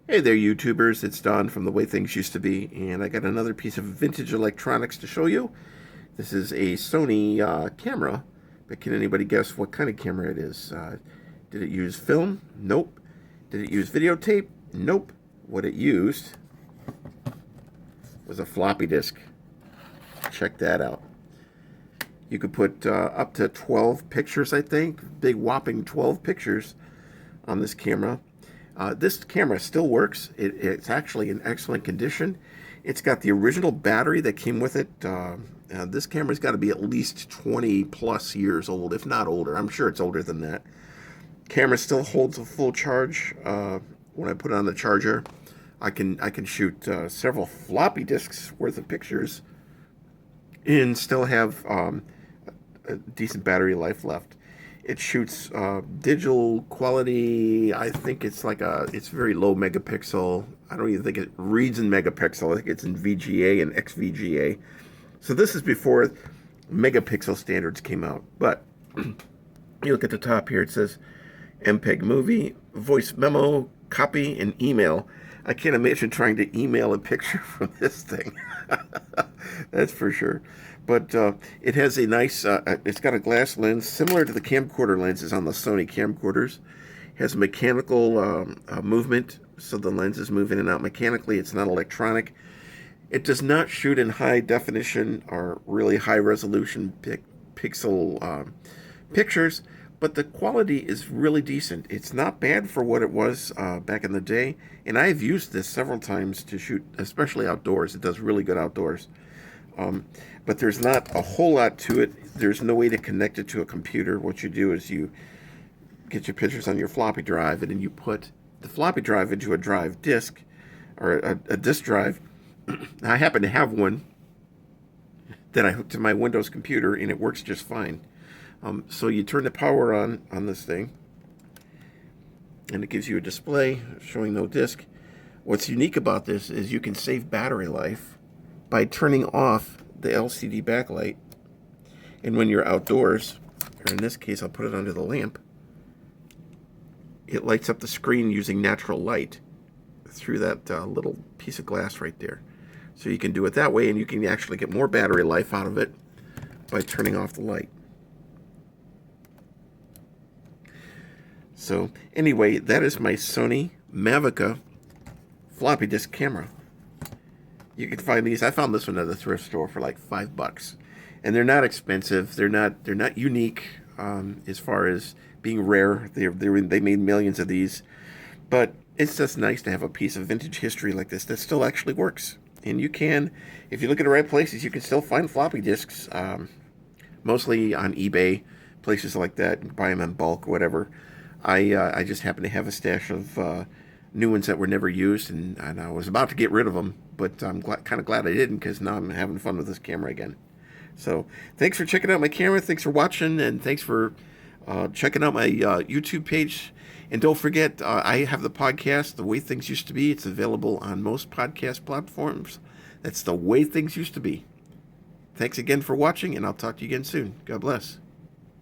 Hey there, YouTubers. It's Don from The Way Things Used to Be, and I got another piece of vintage electronics to show you. This is a Sony camera, but can anybody guess what kind of camera it is? Did it use film? Nope. Did it use videotape? Nope. What it used was a floppy disk. Check that out. You could put up to 12 pictures, I think. Big whopping 12 pictures on this camera. This camera still works. It's actually in excellent condition. It's got the original battery that came with it. This camera's got to be at least 20 plus years old, if not older. I'm sure it's older than that. Camera still holds a full charge. When I put it on the charger, I can shoot several floppy disks worth of pictures and still have a decent battery life left. It shoots digital quality. I think it's it's very low megapixel. I don't even think it reads in megapixel. I think it's in VGA and XVGA. So this is before megapixel standards came out. But you look at the top here, it says MPEG movie, voice memo, copy, and email. I can't imagine trying to email a picture from this thing. That's for sure. But it has a nice, it's got a glass lens similar to the camcorder lenses on the Sony camcorders. It has mechanical movement, so the lenses move in and out mechanically. It's not electronic. It does not shoot in high definition or really high resolution pixel pictures, but the quality is really decent. It's not bad for what it was back in the day, and I've used this several times to shoot, especially outdoors. It does really good outdoors. But there's not a whole lot to it. There's no way to connect it to a computer. What you do is you get your pictures on your floppy drive, and then you put the floppy drive into a drive disk, or a disk drive. I happen to have one that I hooked to my Windows computer, and it works just fine. So you turn the power on this thing, and it gives you a display showing no disk. What's unique about this is you can save battery life by turning off the LCD backlight, and when you're outdoors, or in this case I'll put it under the lamp, it lights up the screen using natural light through that little piece of glass right there. So you can do it that way, and you can actually get more battery life out of it by turning off the light. So anyway, that is my Sony Mavica floppy disk camera. You can find these. I found this one at the thrift store for like $5, and they're not expensive. They're not unique as far as being rare. They made millions of these, but it's just nice to have a piece of vintage history like this that still actually works. And you can, if you look at the right places, you can still find floppy disks, mostly on eBay, places like that. You can buy them in bulk, or whatever. I just happen to have a stash of new ones that were never used, and I was about to get rid of them, but I'm kind of glad I didn't, because now I'm having fun with this camera again. So thanks for checking out my camera, thanks for watching, and thanks for checking out my YouTube page. And don't forget, I have the podcast, The Way Things Used to Be. It's available on most podcast platforms. That's The Way Things Used to Be. Thanks again for watching, and I'll talk to you again soon. God bless.